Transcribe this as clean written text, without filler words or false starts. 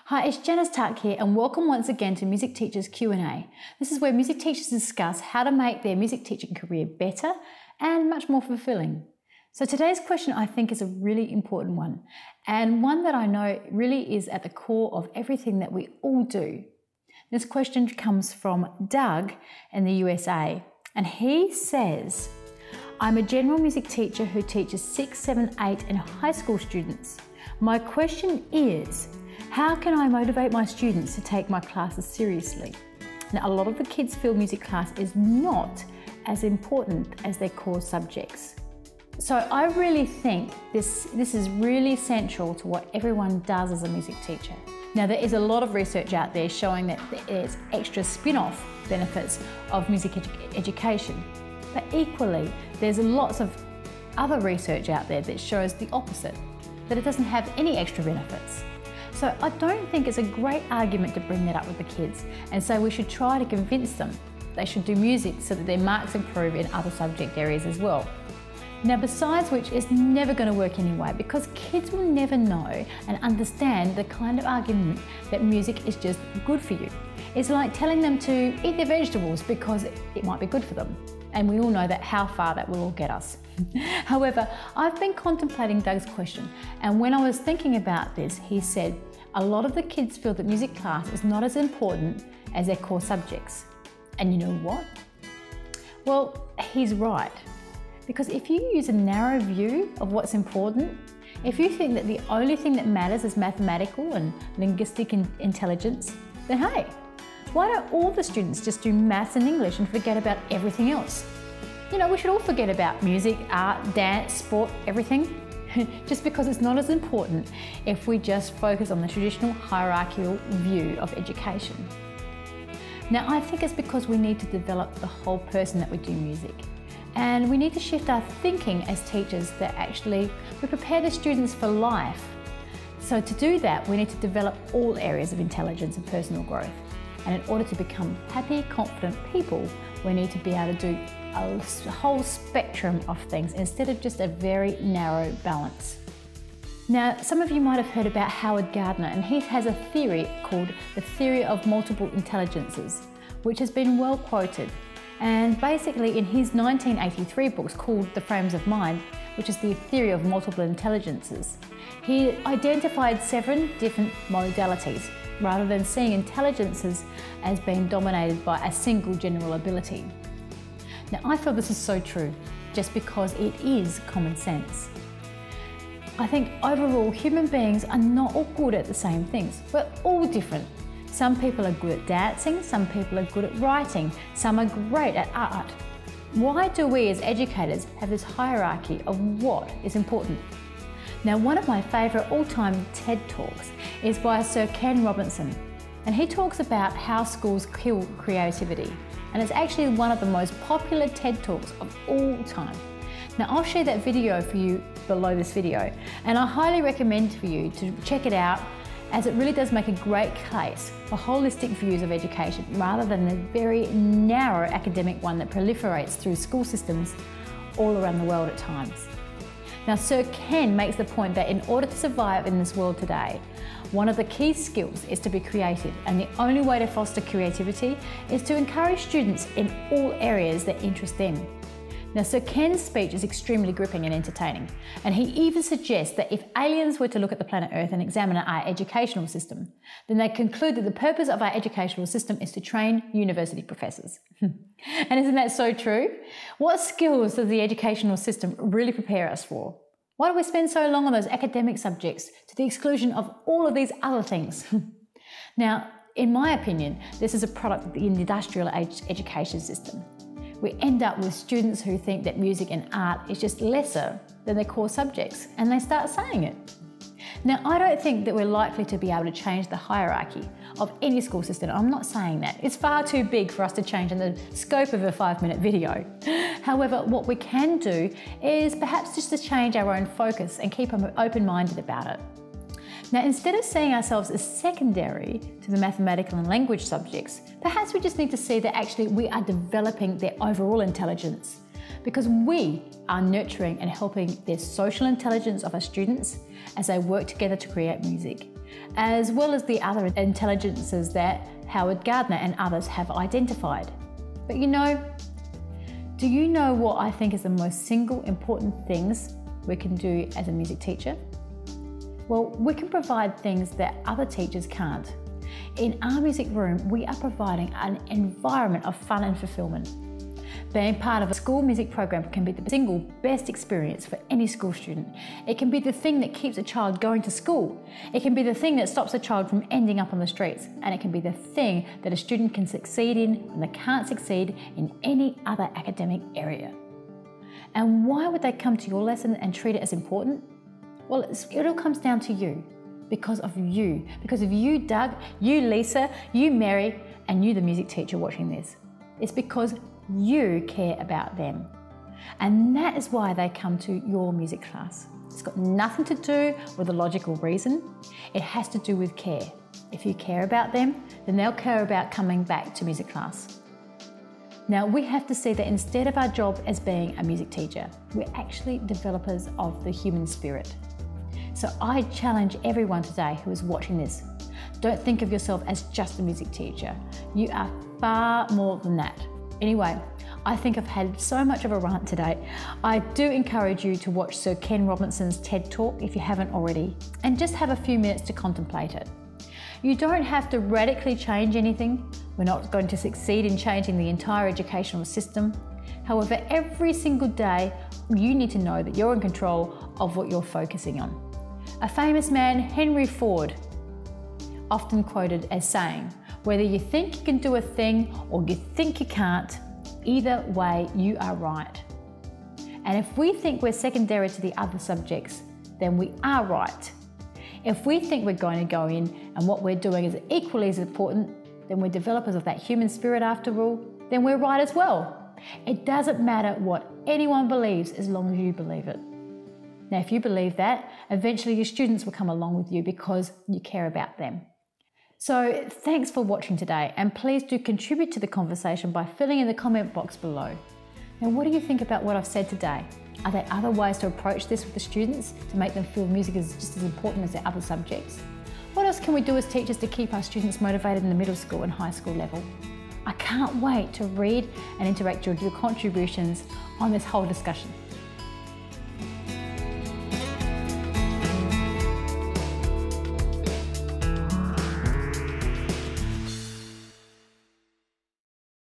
Hi, it's Janice Tuck here and welcome once again to Music Teachers Q&A. This is where music teachers discuss how to make their music teaching career better and much more fulfilling. So today's question I think is a really important one, and one that I know really is at the core of everything that we all do. This question comes from Doug in the USA, and he says, I'm a general music teacher who teaches 6, 7, 8 and high school students. My question is, how can I motivate my students to take my classes seriously? Now, a lot of the kids feel music class is not as important as their core subjects. So I really think this is really central to what everyone does as a music teacher. Now, there is a lot of research out there showing that there's extra spin-off benefits of music education. But equally, there's lots of other research out there that shows the opposite, that it doesn't have any extra benefits. So I don't think it's a great argument to bring that up with the kids and say we should try to convince them they should do music so that their marks improve in other subject areas as well. Now, besides which, it's never going to work anyway, because kids will never know and understand the kind of argument that music is just good for you. It's like telling them to eat their vegetables because it might be good for them. And we all know that how far that will all get us. However, I've been contemplating Doug's question, and when I was thinking about this, he said, a lot of the kids feel that music class is not as important as their core subjects. And you know what? Well, he's right. Because if you use a narrow view of what's important, if you think that the only thing that matters is mathematical and linguistic intelligence, then hey, why don't all the students just do maths and English and forget about everything else? You know, we should all forget about music, art, dance, sport, everything, just because it's not as important if we just focus on the traditional hierarchical view of education. Now, I think it's because we need to develop the whole person that we do music. And we need to shift our thinking as teachers that actually we prepare the students for life. So to do that, we need to develop all areas of intelligence and personal growth. And in order to become happy, confident people, we need to be able to do a whole spectrum of things instead of just a very narrow balance. Now, some of you might have heard about Howard Gardner, and he has a theory called the theory of multiple intelligences, which has been well quoted. And basically in his 1983 books called The Frames of Mind, which is the theory of multiple intelligences, he identified 7 different modalities rather than seeing intelligences as being dominated by a single general ability. Now, I feel this is so true just because it is common sense. I think overall human beings are not all good at the same things. We're all different. Some people are good at dancing, some people are good at writing, some are great at art. Why do we as educators have this hierarchy of what is important? Now, one of my favourite all-time TED Talks is by Sir Ken Robinson, and he talks about how schools kill creativity, and it's actually one of the most popular TED Talks of all time. Now, I'll share that video for you below this video, and I highly recommend for you to check it out, as it really does make a great case for holistic views of education rather than the very narrow academic one that proliferates through school systems all around the world at times. Now, Sir Ken makes the point that in order to survive in this world today, one of the key skills is to be creative, and the only way to foster creativity is to encourage students in all areas that interest them. Now, Sir Ken's speech is extremely gripping and entertaining, and he even suggests that if aliens were to look at the planet Earth and examine our educational system, then they conclude that the purpose of our educational system is to train university professors. And isn't that so true? What skills does the educational system really prepare us for? Why do we spend so long on those academic subjects to the exclusion of all of these other things? Now, in my opinion, this is a product of the industrial age education system. We end up with students who think that music and art is just lesser than their core subjects, and they start saying it. Now, I don't think that we're likely to be able to change the hierarchy of any school system. I'm not saying that. It's far too big for us to change in the scope of a 5-minute video. However, what we can do is perhaps just to change our own focus and keep open-minded about it. Now, instead of seeing ourselves as secondary to the mathematical and language subjects, perhaps we just need to see that actually we are developing their overall intelligence, because we are nurturing and helping their social intelligence of our students as they work together to create music. as well as the other intelligences that Howard Gardner and others have identified. But do you know what I think is the most single important things we can do as a music teacher? Well, we can provide things that other teachers can't. In our music room, we are providing an environment of fun and fulfillment. Being part of a school music program can be the single best experience for any school student. It can be the thing that keeps a child going to school. It can be the thing that stops a child from ending up on the streets. And it can be the thing that a student can succeed in when they can't succeed in any other academic area. And why would they come to your lesson and treat it as important? Well, it all comes down to you. Because of you. Because of you, Doug, you, Lisa, you, Mary, and you, the music teacher watching this. It's because you care about them. And that is why they come to your music class. It's got nothing to do with a logical reason. It has to do with care. If you care about them, then they'll care about coming back to music class. Now, we have to see that instead of our job as being a music teacher, we're actually developers of the human spirit. So I challenge everyone today who is watching this. Don't think of yourself as just a music teacher. You are far more than that. Anyway, I think I've had so much of a rant today. I do encourage you to watch Sir Ken Robinson's TED Talk if you haven't already, and just have a few minutes to contemplate it. You don't have to radically change anything. We're not going to succeed in changing the entire educational system. However, every single day, you need to know that you're in control of what you're focusing on. A famous man, Henry Ford, often quoted as saying, whether you think you can do a thing or you think you can't, either way you are right. And if we think we're secondary to the other subjects, then we are right. If we think we're going to go in and what we're doing is equally as important, then we're developers of that human spirit after all, then we're right as well. It doesn't matter what anyone believes as long as you believe it. Now, if you believe that, eventually your students will come along with you because you care about them. So thanks for watching today, and please do contribute to the conversation by filling in the comment box below. Now, what do you think about what I've said today? Are there other ways to approach this with the students to make them feel music is just as important as their other subjects? What else can we do as teachers to keep our students motivated in the middle school and high school level? I can't wait to read and interact with your contributions on this whole discussion.